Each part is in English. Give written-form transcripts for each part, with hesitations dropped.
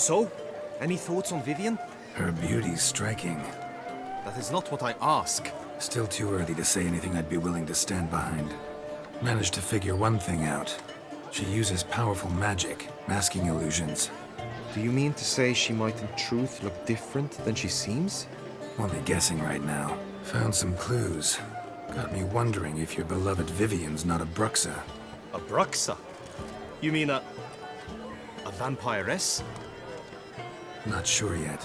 So, any thoughts on Vivian? Her beauty's striking. That is not what I ask. Still too early to say anything I'd be willing to stand behind. Managed to figure one thing out. She uses powerful magic, masking illusions. Do you mean to say she might in truth look different than she seems? Only guessing right now. Found some clues. Got me wondering if your beloved Vivian's not a Bruxa. A Bruxa? You mean a vampiress? Not sure yet.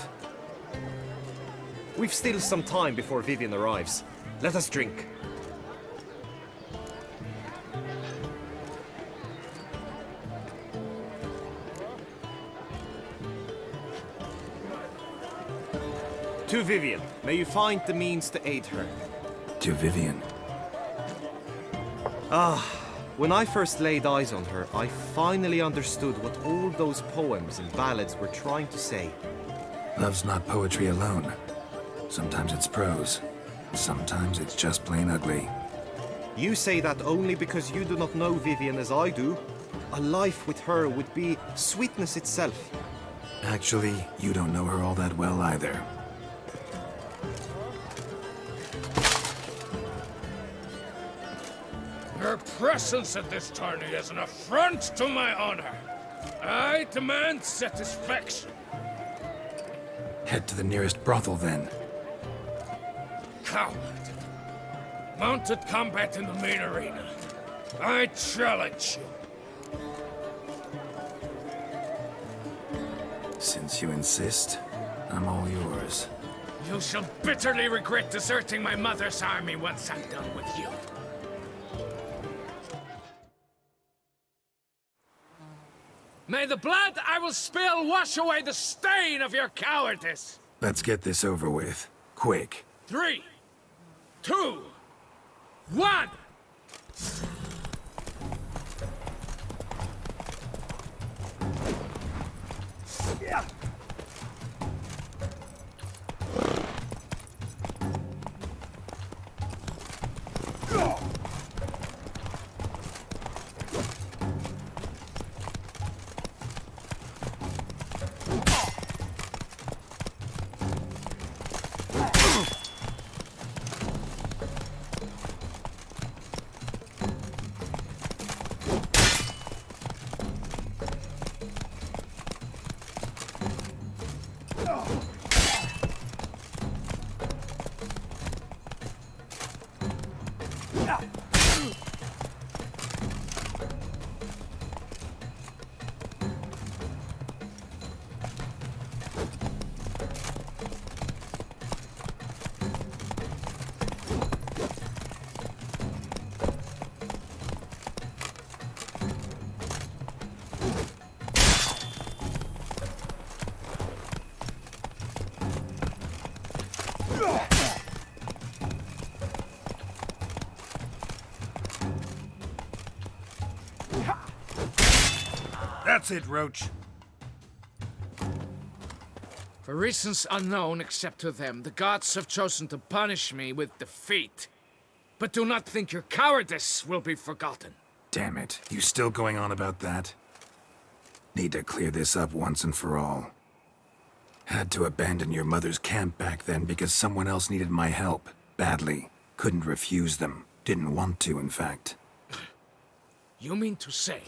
We've still some time before Vivian arrives. Let us drink. To Vivian, may you find the means to aid her. To Vivian. When I first laid eyes on her, I finally understood what all those poems and ballads were trying to say. Love's not poetry alone. Sometimes it's prose. Sometimes it's just plain ugly. You say that only because you do not know Vivian as I do. A life with her would be sweetness itself. Actually, you don't know her all that well either. Her presence at this tourney is an affront to my honor. I demand satisfaction. Head to the nearest brothel, then. Coward. Mounted combat in the main arena. I challenge you. Since you insist, I'm all yours. You shall bitterly regret deserting my mother's army once I'm done with you. May the blood I will spill wash away the stain of your cowardice! Let's get this over with. Quick. 3, 2, 1! That's it, Roach. For reasons unknown except to them, the gods have chosen to punish me with defeat. But do not think your cowardice will be forgotten. Damn it. You still going on about that? Need to clear this up once and for all. Had to abandon your mother's camp back then because someone else needed my help. Badly. Couldn't refuse them. Didn't want to, in fact. You mean to say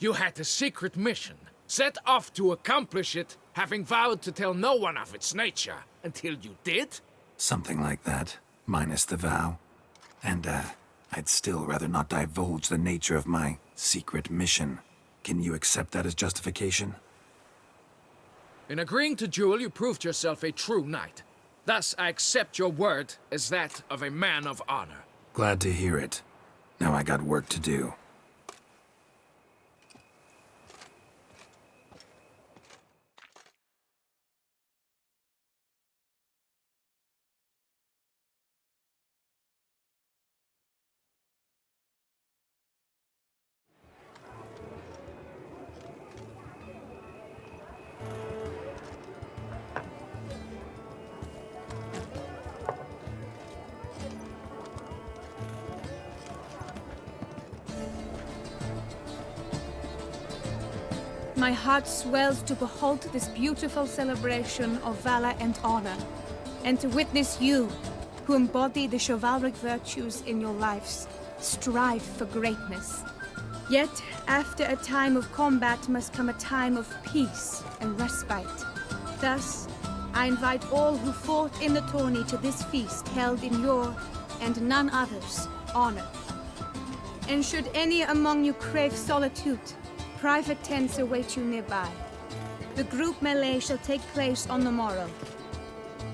you had a secret mission, set off to accomplish it, having vowed to tell no one of its nature, until you did? Something like that. Minus the vow. And, I'd still rather not divulge the nature of my secret mission. Can you accept that as justification? In agreeing to duel, you proved yourself a true knight. Thus, I accept your word as that of a man of honor. Glad to hear it. Now I got work to do. my heart swells to behold this beautiful celebration of valor and honor, and to witness you, who embody the chivalric virtues in your lives, strive for greatness. Yet, after a time of combat must come a time of peace and respite. Thus, I invite all who fought in the tourney to this feast held in your, and none other's, honor. And should any among you crave solitude, private tents await you nearby. The group melee shall take place on the morrow.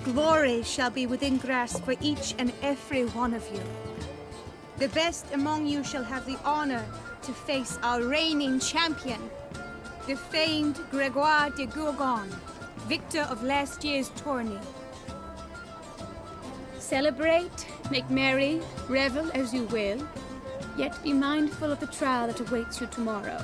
Glory shall be within grasp for each and every one of you. The best among you shall have the honor to face our reigning champion, the famed Gregoire de Gourgon, victor of last year's tourney. Celebrate, make merry, revel as you will, yet be mindful of the trial that awaits you tomorrow.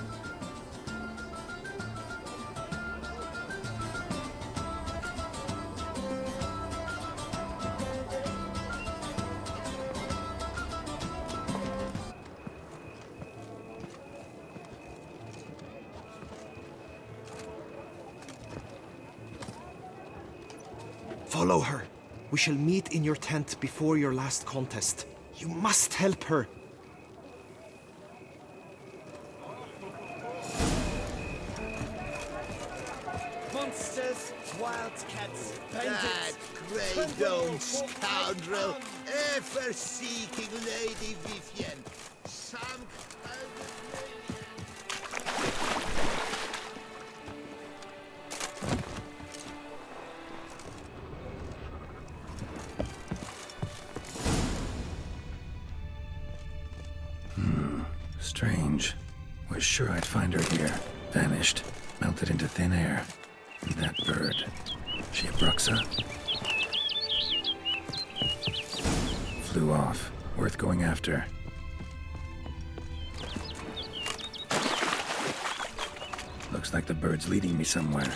Follow her. We shall meet in your tent before your last contest. You must help her. Monsters, wildcats, bandits. That grey-domed scoundrel, ever seeking Lady Vivienne. Some kind of maniac. Strange. Was sure I'd find her here. Vanished. Melted into thin air. And that bird. She a Bruxa? Flew off. Worth going after. Looks like the bird's leading me somewhere.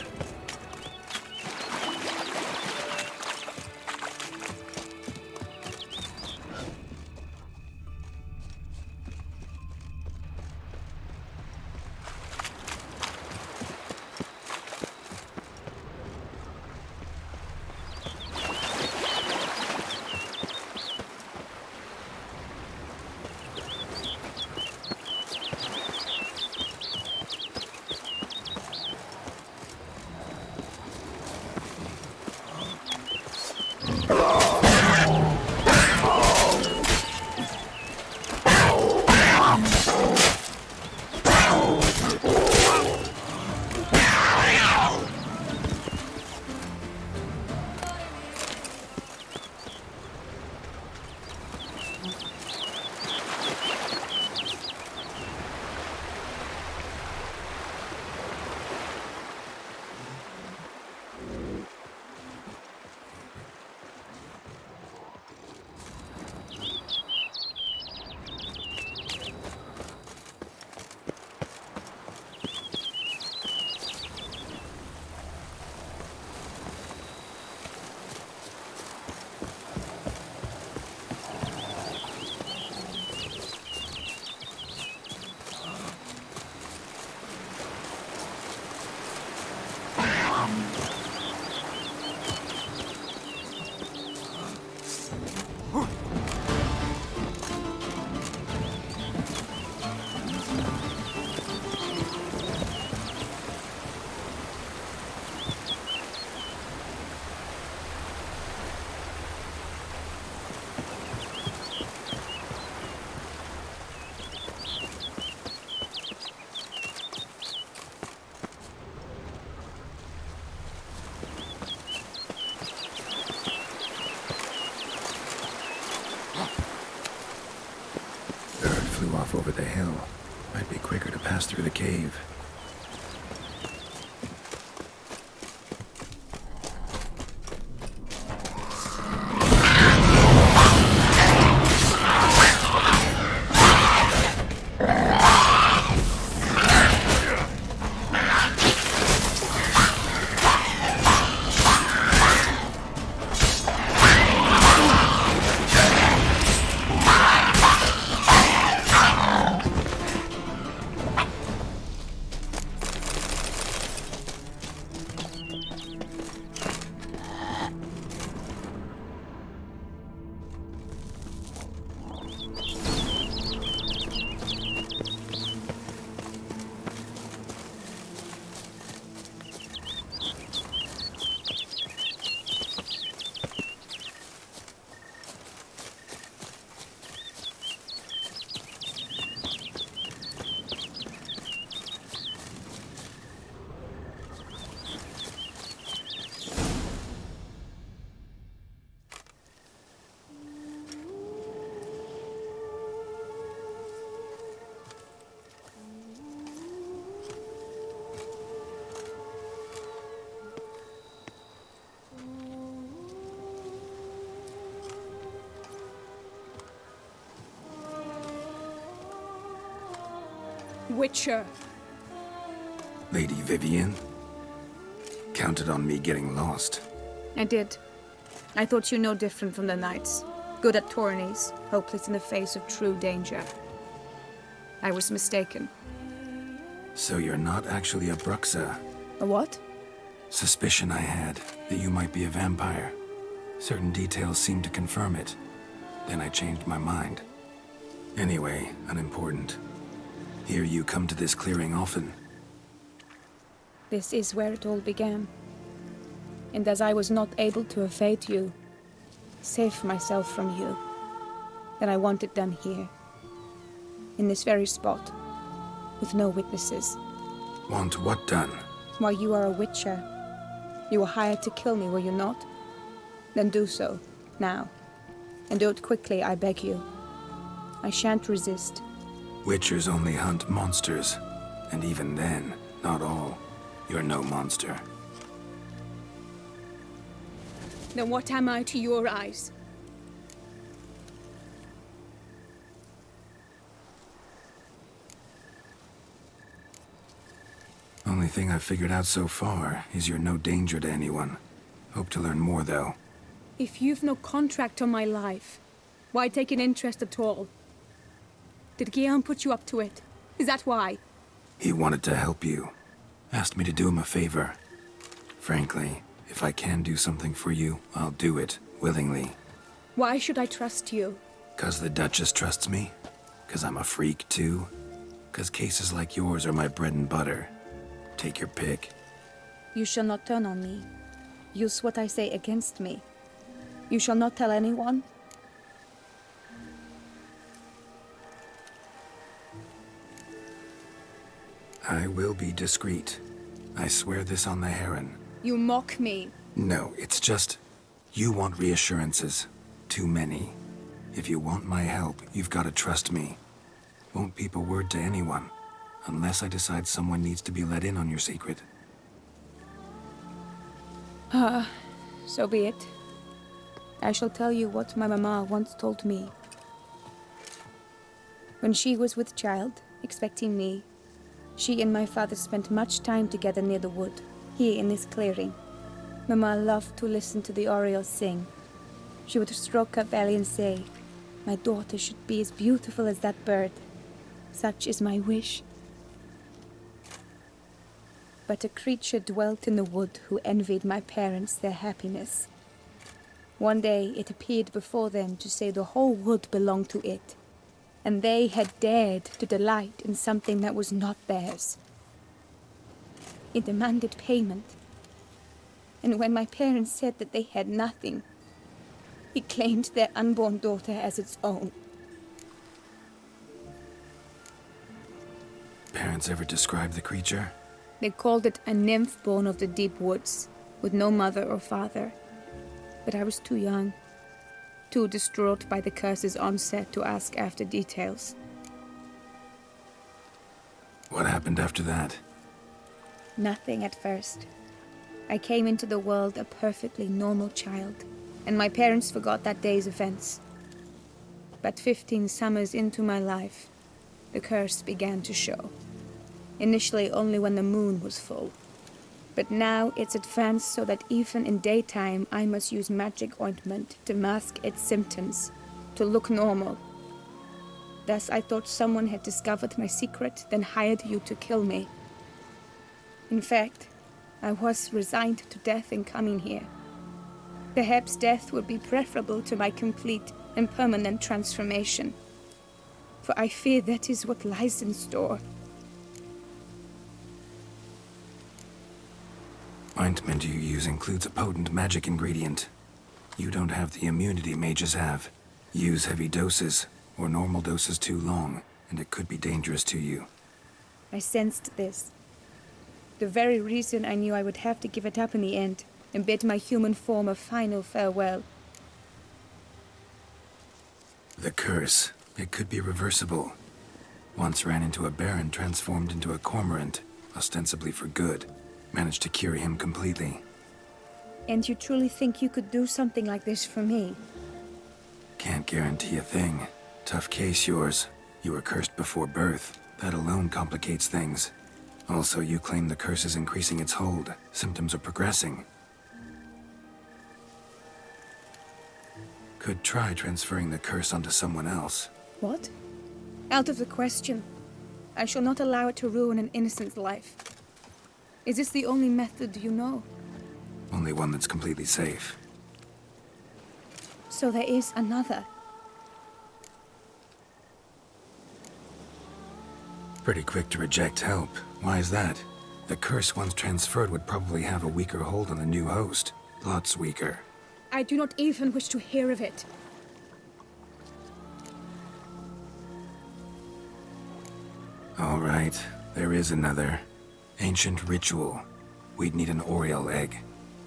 Over the hill. Might be quicker to pass through the cave. Witcher. Lady Vivian? Counted on me getting lost. I did. I thought you no different from the knights. Good at tourneys, hopeless in the face of true danger. I was mistaken. So you're not actually a Bruxa? A what? Suspicion I had, that you might be a vampire. Certain details seemed to confirm it. Then I changed my mind. Anyway, unimportant. Hear you come to this clearing often. This is where it all began. And as I was not able to evade you, save myself from you, then I want it done here. In this very spot, with no witnesses. Want what done? Why, you are a witcher. You were hired to kill me, were you not? Then do so, now. And do it quickly, I beg you. I shan't resist. Witchers only hunt monsters. And even then, not all. You're no monster. Then what am I to your eyes? Only thing I've figured out so far is you're no danger to anyone. Hope to learn more, though. If you've no contract on my life, why take an interest at all? Did Guillaume put you up to it? Is that why? He wanted to help you. Asked me to do him a favor. Frankly, if I can do something for you, I'll do it, willingly. Why should I trust you? 'Cause the Duchess trusts me? 'Cause I'm a freak, too? 'Cause cases like yours are my bread and butter? Take your pick. You shall not turn on me. Use what I say against me. You shall not tell anyone? I will be discreet. I swear this on the Heron. You mock me. No, it's just... You want reassurances. Too many. If you want my help, you've got to trust me. Won't peep a word to anyone. Unless I decide someone needs to be let in on your secret. So be it. I shall tell you what my mama once told me. When she was with child, expecting me, she and my father spent much time together near the wood, here in this clearing. Mama loved to listen to the orioles sing. She would stroke her belly and say, "My daughter should be as beautiful as that bird. Such is my wish." But a creature dwelt in the wood who envied my parents their happiness. One day it appeared before them to say the whole wood belonged to it, and they had dared to delight in something that was not theirs. It demanded payment, and when my parents said that they had nothing, it claimed their unborn daughter as its own. Parents ever describe the creature? They called it a nymph born of the deep woods, with no mother or father. But I was too young, too distraught by the curse's onset to ask after details. What happened after that? Nothing at first. I came into the world a perfectly normal child, and my parents forgot that day's events. But 15 summers into my life, the curse began to show. Initially only when the moon was full. But now it's advanced so that even in daytime I must use magic ointment to mask its symptoms, to look normal. Thus I thought someone had discovered my secret, then hired you to kill me. In fact, I was resigned to death in coming here. Perhaps death would be preferable to my complete and permanent transformation. For I fear that is what lies in store. Ointment you use includes a potent magic ingredient. You don't have the immunity mages have. Use heavy doses, or normal doses too long, and it could be dangerous to you. I sensed this. The very reason I knew I would have to give it up in the end, and bid my human form a final farewell. The curse. It could be reversible. Once ran into a baron transformed into a cormorant, ostensibly for good. Managed to cure him completely. And you truly think you could do something like this for me? Can't guarantee a thing. Tough case, yours. You were cursed before birth, That alone complicates things. Also, you claim the curse is increasing its hold. Symptoms are progressing. Could try transferring the curse onto someone else. What? Out of the question. I shall not allow it to ruin an innocent's life. Is this the only method you know? Only one that's completely safe. So there is another. Pretty quick to reject help. Why is that? The curse once transferred would probably have a weaker hold on the new host. Lots weaker. I do not even wish to hear of it. All right, there is another. Ancient ritual. We'd need an Oriole egg.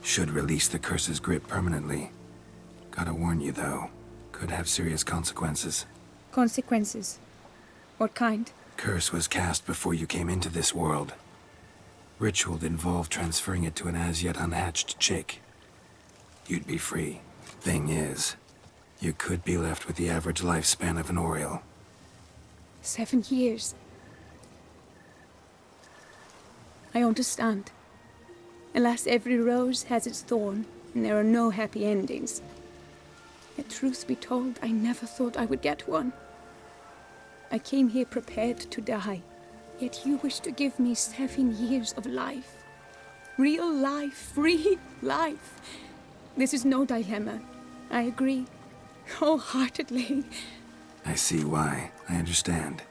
Should release the curse's grip permanently. Gotta warn you though, could have serious consequences. Consequences? What kind? Curse was cast before you came into this world. Ritual involved transferring it to an as-yet unhatched chick. You'd be free. Thing is, you could be left with the average lifespan of an Oriole. 7 years. I understand. Alas, every rose has its thorn, and there are no happy endings. Yet truth be told, I never thought I would get one. I came here prepared to die, yet you wish to give me 7 years of life. Real life, free life. This is no dilemma. I agree, wholeheartedly. I see why. I understand.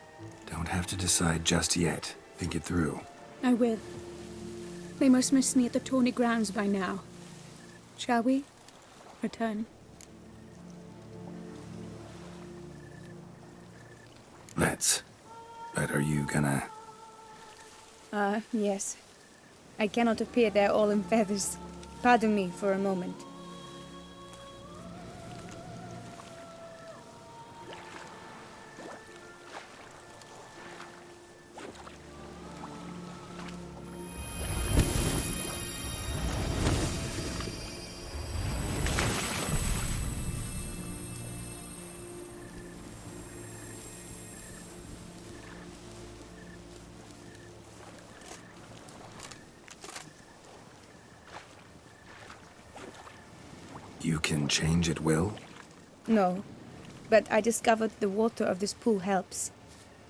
Don't have to decide just yet. Think it through. I will. They must miss me at the Tawny grounds by now. Shall we return? Let's. But are you gonna... Yes. I cannot appear there all in feathers. Pardon me for a moment. You can change at will? No, but I discovered the water of this pool helps.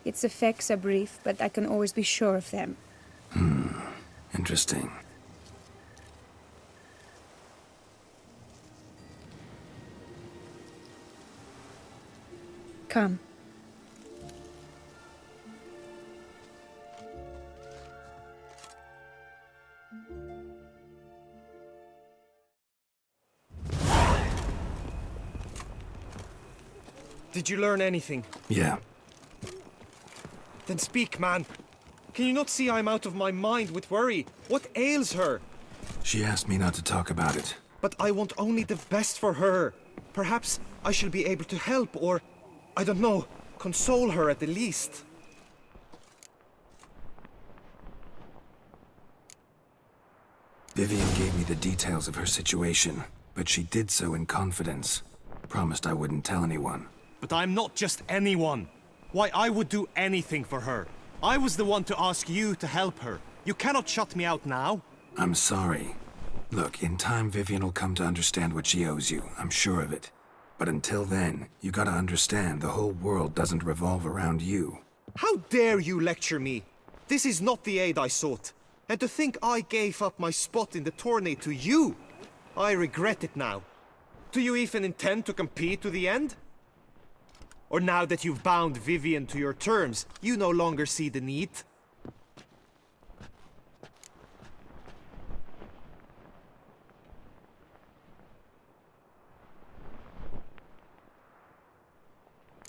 Its effects are brief, but I can always be sure of them. Interesting. Come. Did you learn anything? Yeah. Then speak, man. Can you not see I'm out of my mind with worry? What ails her? She asked me not to talk about it. But I want only the best for her. Perhaps I shall be able to help or, I don't know, console her at the least. Vivian gave me the details of her situation, but she did so in confidence. Promised I wouldn't tell anyone. But I'm not just anyone. Why, I would do anything for her. I was the one to ask you to help her. You cannot shut me out now. I'm sorry. Look, in time Vivian will come to understand what she owes you. I'm sure of it. But until then, you gotta understand the whole world doesn't revolve around you. How dare you lecture me? This is not the aid I sought. And to think I gave up my spot in the tourney to you! I regret it now. Do you even intend to compete to the end? Or now that you've bound Vivian to your terms, you no longer see the need?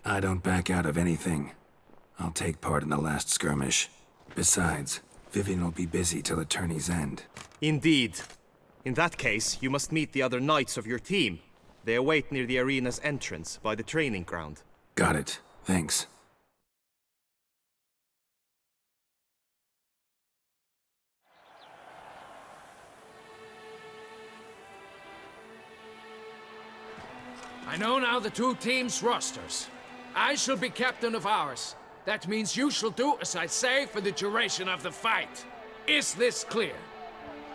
I don't back out of anything. I'll take part in the last skirmish. Besides, Vivian will be busy till the tourney's end. Indeed. In that case, you must meet the other knights of your team. They await near the arena's entrance, by the training ground. Got it. Thanks. I know now the two teams' rosters. I shall be captain of ours. That means you shall do as I say for the duration of the fight. Is this clear?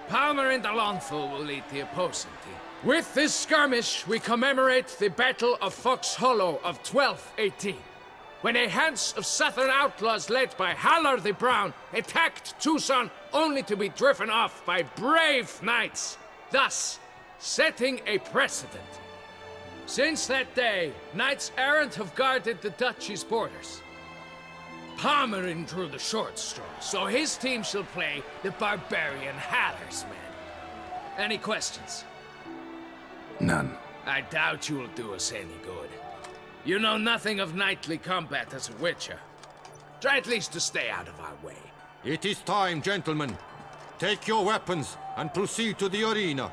Palmer and Alonthal will lead the opposing team. With this skirmish, we commemorate the Battle of Fox Hollow of 1218, when a Hans of Southern outlaws led by Halar the Brown attacked Toussaint only to be driven off by brave knights, thus setting a precedent. Since that day, knights errant have guarded the duchy's borders. Palmerin drew the short straw, so his team shall play the barbarian Halar's men. Any questions? None. I doubt you'll do us any good. You know nothing of knightly combat as a witcher. Try at least to stay out of our way. It is time, gentlemen. Take your weapons and proceed to the arena.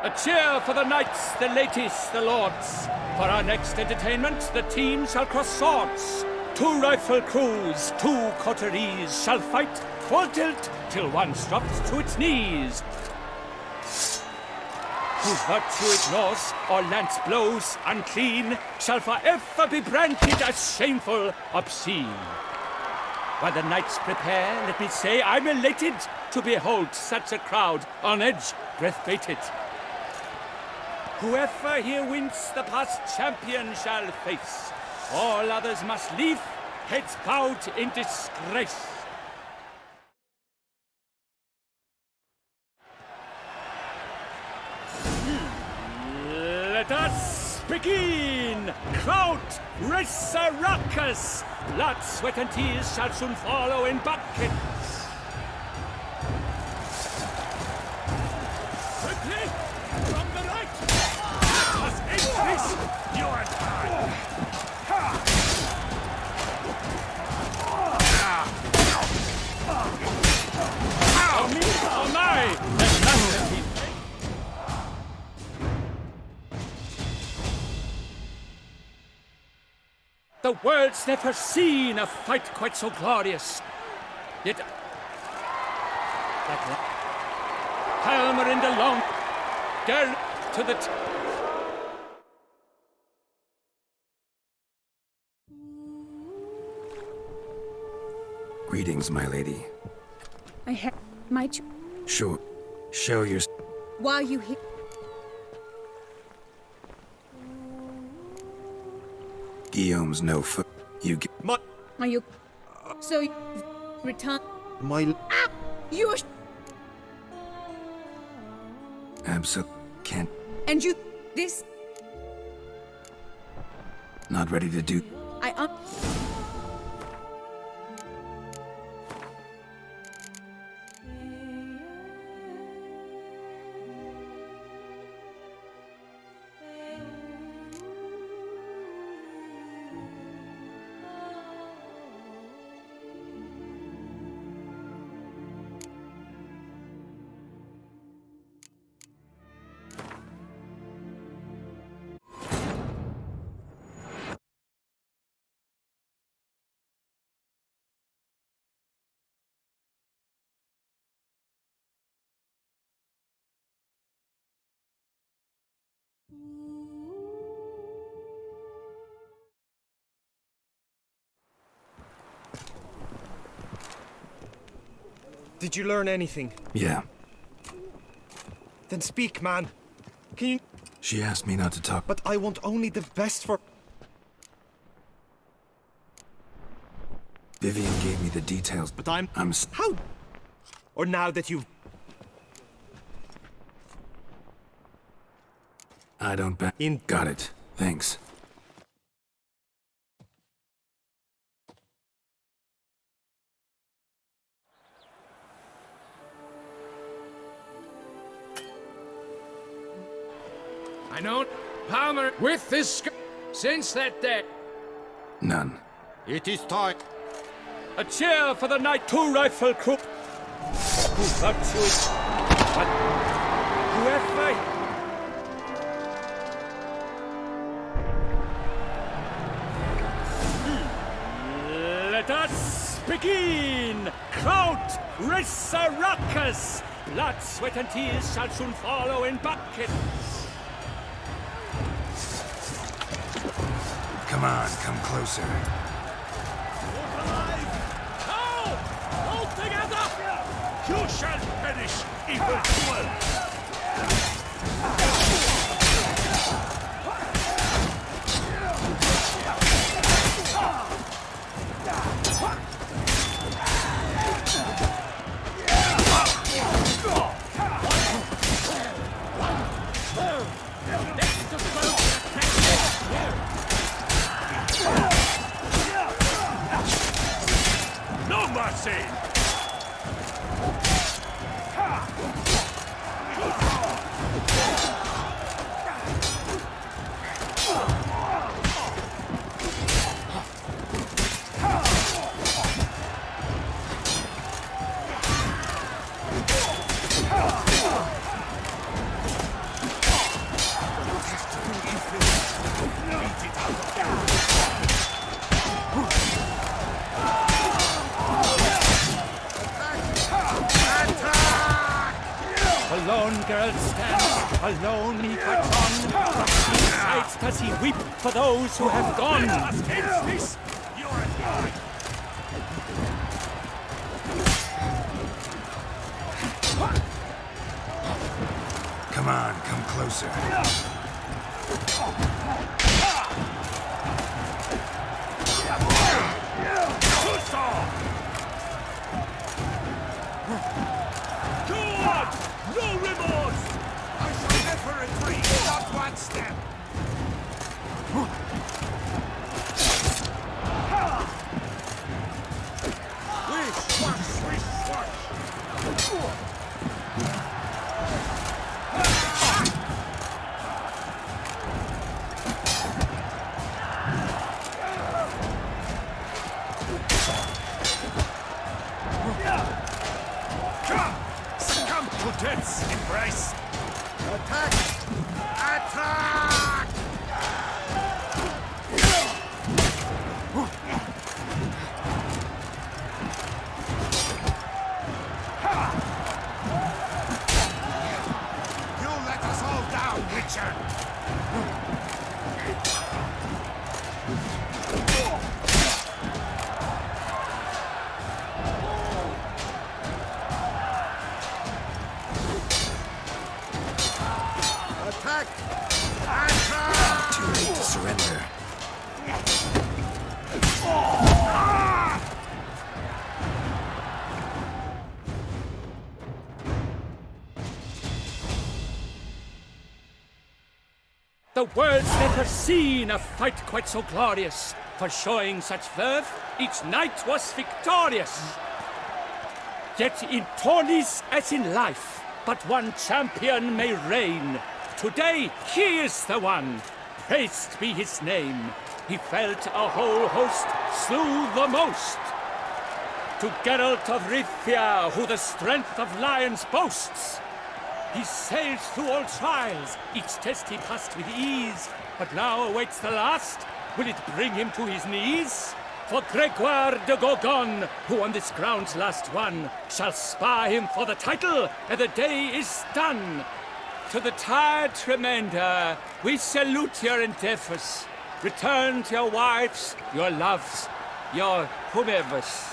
A cheer for the knights, the ladies, the lords. For our next entertainment, the team shall cross swords. 2 rifle crews, 2 coteries shall fight full tilt till one drops to its knees. Whose virtue ignores or lance blows unclean shall forever be branded as shameful, obscene. While the knights prepare, let me say I'm elated to behold such a crowd on edge, breath-baited. Whoever here wins the past champion shall face. All others must leave, heads bowed in disgrace. Let us begin! Crowd, race a ruckus! Blood, sweat and tears shall soon follow in buckets. Quickly, from the right! Let us increase your time! Oh me, oh my! There's nothing. The world's never seen a fight quite so glorious. Yet that Palmer in the long girl to the Greetings, my lady. I have my Sure. Show your... Why are you here? Guillaume's no foot. You get... Are you... So you... Return... My... Ah! You're... Absolutely can't... And you... This... Not ready to do... Did you learn anything? Yeah. Then speak, man. Can you... She asked me not to talk, But I want only the best for... Vivian gave me the details, But I'm... I'm... How? Or now that you've... I don't bet. In... Got it. Thanks. I know Palmer with this since that day. None. It is time. a cheer for the knight 2 rifle crew. Who virtue is... But whoever... Let us begin! crowd! Race a ruckus! Blood, sweat, and tears shall soon follow in buckets. Come on, come closer. Now! All together! You shall perish, evildoer! No mercy! Alone Geralt stands, alone he fights on. From each side does he weep for those who have gone. You are blind. Come on, come closer. Toussaint! God! No remorse! I shall never retreat, not one step. Wish, wash, wish, wash. Succumb to death's embrace! Attack! Attack! You let us all down, Witcher! Attack! Attack! Too late to surrender. The world's never seen a fight quite so glorious. For showing such verve, each knight was victorious. Yet in tourneys as in life, but one champion may reign. Today, he is the one. Praised be his name. He felt a whole host, slew the most. To Geralt of Rivia, who the strength of lions boasts. He sailed through all trials, each test he passed with ease. But now awaits the last. Will it bring him to his knees? For Gregoire de Gorgon, who on this ground's last won, shall spar him for the title, and the day is done. To the tired remainder, we salute your endeavors. Return to your wives, your loves, your whomevers.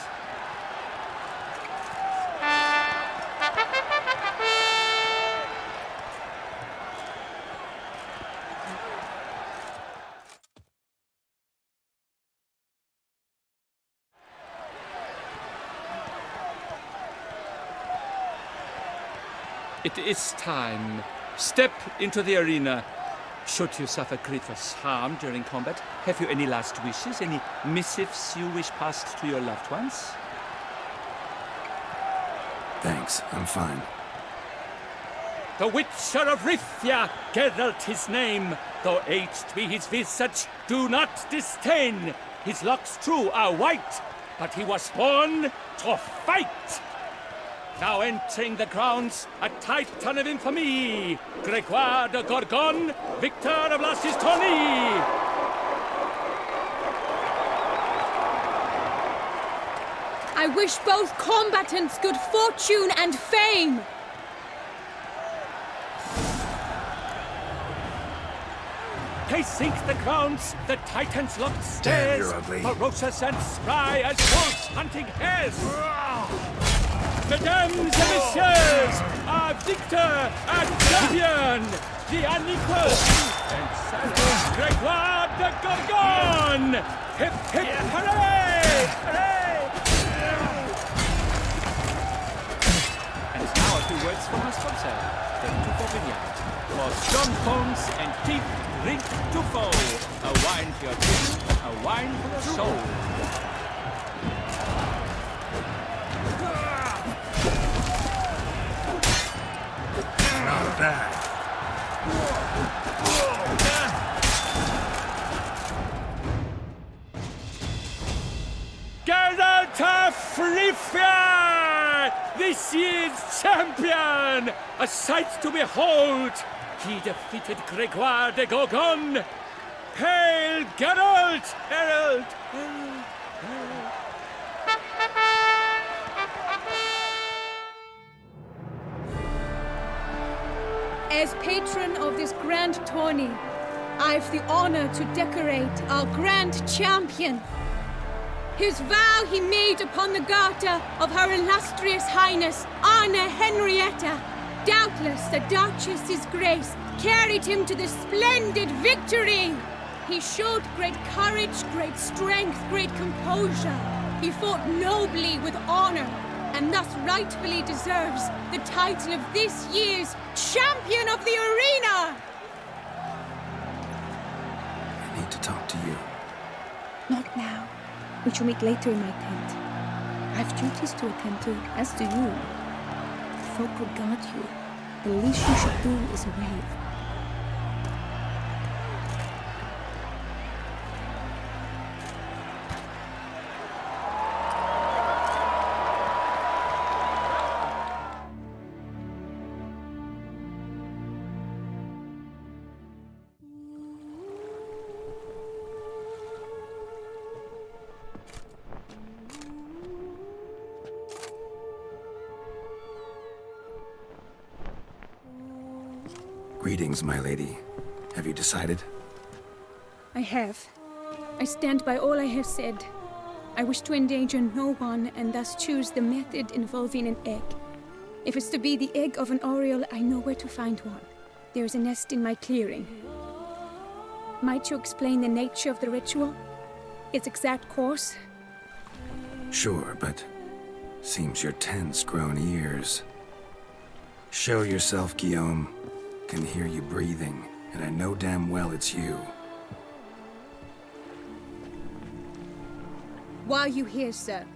It is time. Step into the arena. Should you suffer grievous harm during combat, have you any last wishes, any missives you wish passed to your loved ones? Thanks, I'm fine. The Witcher of Rivia, Geralt his name. Though aged be his visage, do not disdain. His locks true are white, but he was born to fight. Now entering the grounds, a titan of infamy, Gregoire de Gorgon, victor of last his tourney. I wish both combatants good fortune and fame! They sink the grounds, the Titans locked Damn, stairs, you're ugly. ferocious and spry as wolves hunting hares. Mesdames et messieurs, our victor and champion, the unequal and savage Gregoire de Gorgon! Hip hip hooray! Hooray! And now a few words from our sponsor, the Geralt of Rivia. For strong bones and teeth, drink Toussaint. A wine for your teeth, a wine for your soul. Not bad. Geralt of Rivia! This year's champion! A sight to behold! He defeated Gregoire de Gorgon! Hail Geralt! Herald! Herald! Herald! As patron of this grand tourney, I've the honor to decorate our grand champion. His vow he made upon the garter of Her Illustrious Highness Anna Henrietta. Doubtless the Duchess's grace carried him to this splendid victory. He showed great courage, great strength, great composure. He fought nobly with honor, and thus rightfully deserves the title of this year's Champion of the Arena! I need to talk to you. Not now. We shall meet later in my tent. I have duties to attend to, as do you. Folk regard you. The least you should do is wave. Greetings, my lady. Have you decided? I have. I stand by all I have said. I wish to endanger no one and thus choose the method involving an egg. If it's to be the egg of an oriole, I know where to find one. There is a nest in my clearing. Might you explain the nature of the ritual? Its exact course? Sure, but seems your tent's grown ears. Show yourself, Guillaume. Can hear you breathing, and I know damn well it's you. Why are you here, sir?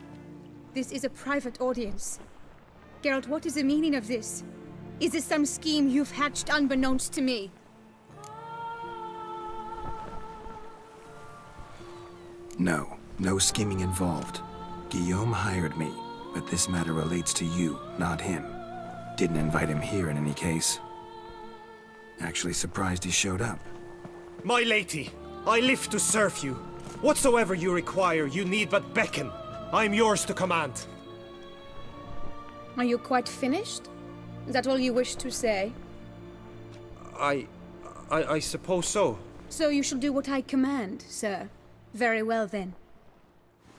This is a private audience. Geralt, what is the meaning of this? Is this some scheme you've hatched unbeknownst to me? No, no scheming involved. Guillaume hired me, but this matter relates to you, not him. Didn't invite him here in any case. Actually surprised he showed up. My lady, I live to serve you. Whatsoever you require, you need but beckon. I am yours to command. Are you quite finished? Is that all you wish to say? I suppose so. So you shall do what I command, sir. Very well, then.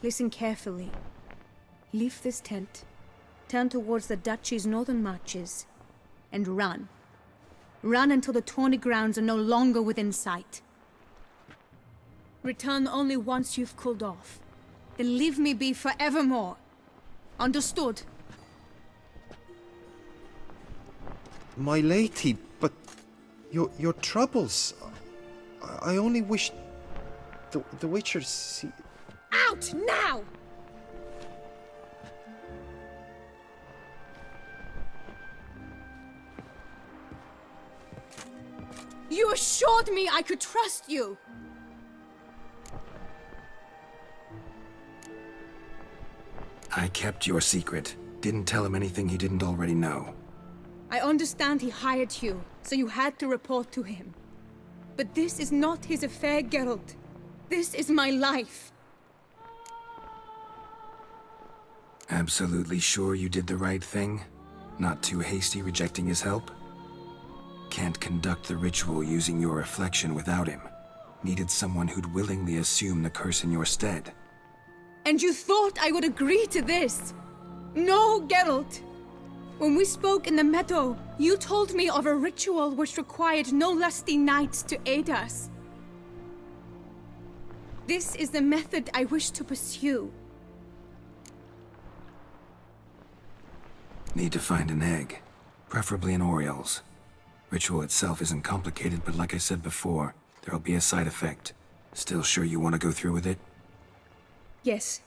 Listen carefully. Leave this tent, turn towards the Duchy's northern marches, and run. Run until the tourney grounds are no longer within sight. Return only once you've cooled off. Then leave me be forevermore. Understood? My lady, but your troubles. I only wish the Witcher see. Out now! You assured me I could trust you! I kept your secret. Didn't tell him anything he didn't already know. I understand he hired you, so you had to report to him. But this is not his affair, Geralt. This is my life. Absolutely sure you did the right thing? Not too hasty rejecting his help? Can't conduct the ritual using your reflection without him. Needed someone who'd willingly assume the curse in your stead. And you thought I would agree to this? No, Geralt. When we spoke in the meadow, you told me of a ritual which required no lusty knights to aid us. This is the method I wish to pursue. Need to find an egg, preferably an Oriole's. Ritual itself isn't complicated, but like I said before, there'll be a side effect. Still sure you want to go through with it? Yes.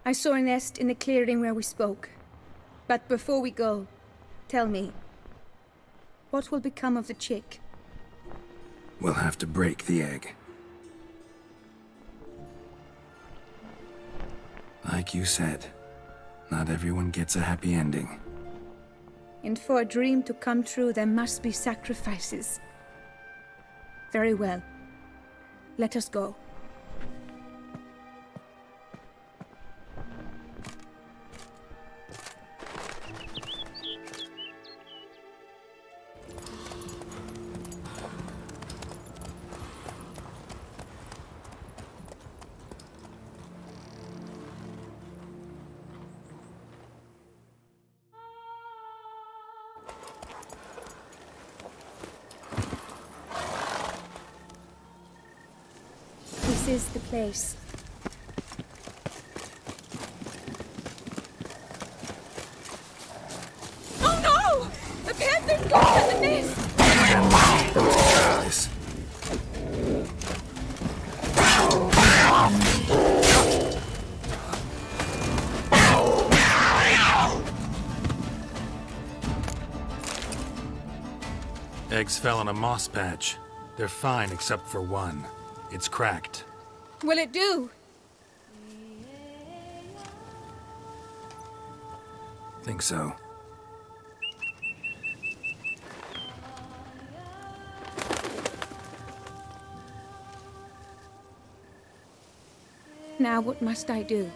I saw a nest in the clearing where we spoke. But before we go, tell me, what will become of the chick? We'll have to break the egg. Like you said, not everyone gets a happy ending. And for a dream to come true, there must be sacrifices. Very well. Let us go. This is the place. Oh no! The panther's gone in the mist! This. Eggs fell on a moss patch. They're fine except for one. It's cracked. Will it do? Think so. Now what must I do?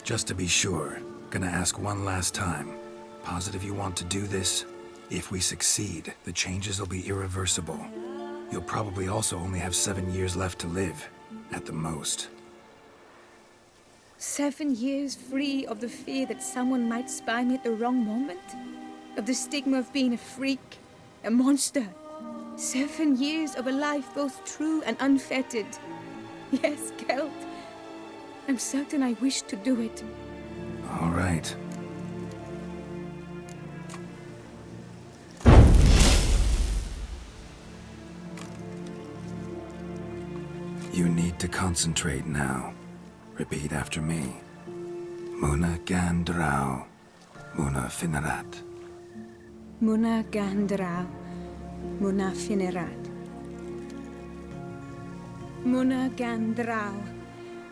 Just to be sure, gonna ask one last time. Positive you want to do this? If we succeed, the changes will be irreversible. You'll probably also only have 7 years left to live, at the most. 7 years free of the fear that someone might spy me at the wrong moment? Of the stigma of being a freak, a monster? 7 years of a life both true and unfettered. Yes, Geralt. I'm certain I wish to do it. All right. You need to concentrate now. Repeat after me. Muna gandrau, muna finerat. Muna gandrau, muna finerat. Muna gandrau,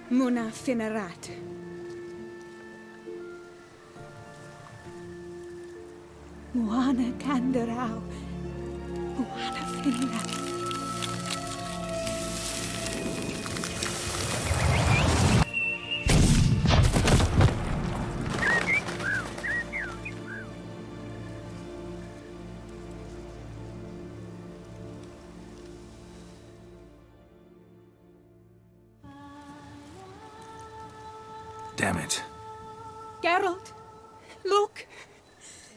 muna finerat. Muana gandrau, muana finerat. Damn it. Geralt, look!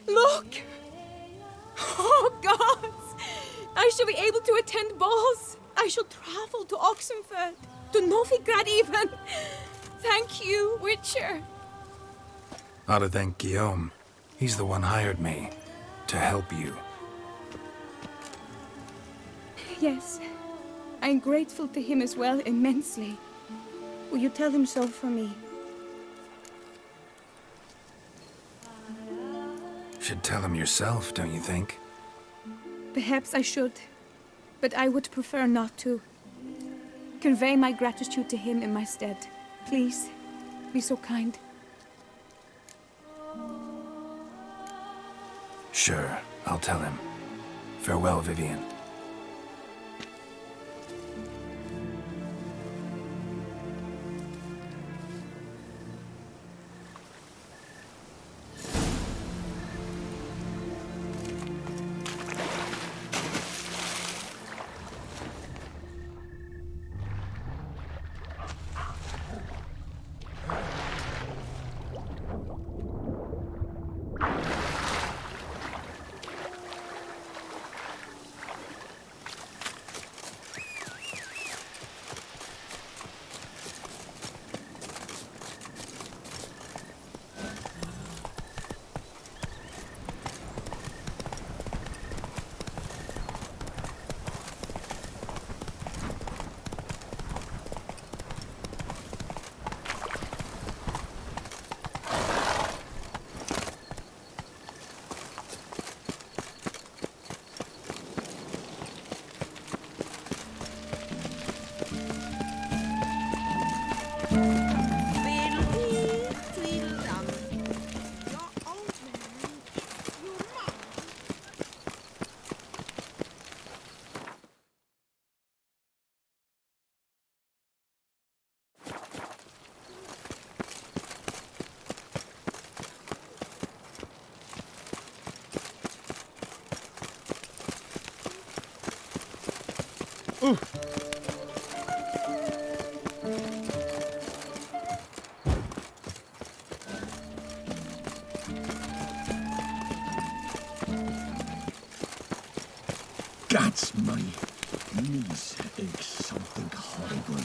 Look! Oh, gods! I shall be able to attend balls. I shall travel to Oxenfurt, to Novigrad even. Thank you, Witcher. Ought to thank Guillaume. He's the one hired me. To help you. Yes, I'm grateful to him as well, immensely. Will you tell him so for me? Should tell him yourself, don't you think? Perhaps I should, but I would prefer not to. Convey my gratitude to him in my stead. Please, be so kind. Sure, I'll tell him. Farewell, Vivian. That's my knees ache something horrible.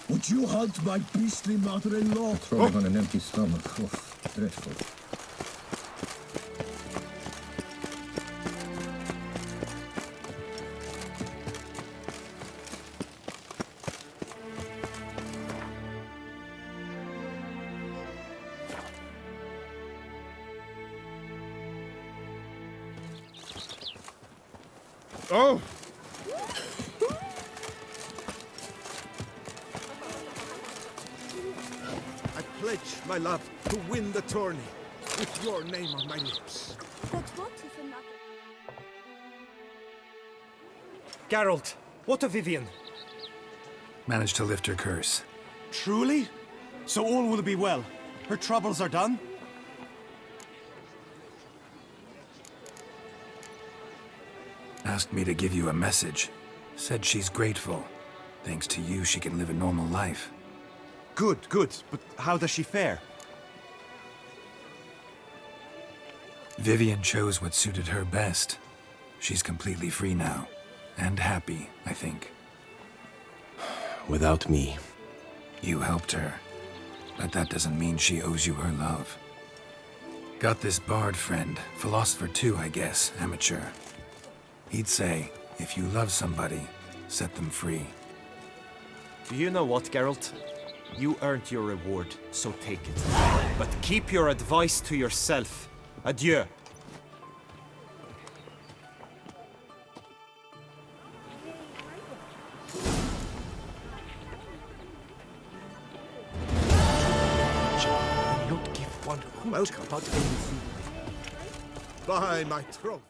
Would you halt my beastly mother-in-law? Throwing on an empty stomach. Oh, dreadful. Oh! I pledge my love to win the tourney with your name on my lips. But what if another... Geralt, what of Vivian? Managed to lift her curse. Truly? So all will be well. Her troubles are done? Asked me to give you a message. Said she's grateful. Thanks to you, she can live a normal life. Good, good. But how does she fare? Vivian chose what suited her best. She's completely free now. And happy, I think. Without me. You helped her. But that doesn't mean she owes you her love. Got this bard friend. Philosopher too, I guess. Amateur. He'd say, if you love somebody, set them free. Do you know what, Geralt? You earned your reward, so take it. But keep your advice to yourself. Adieu. Welcome. By my troth.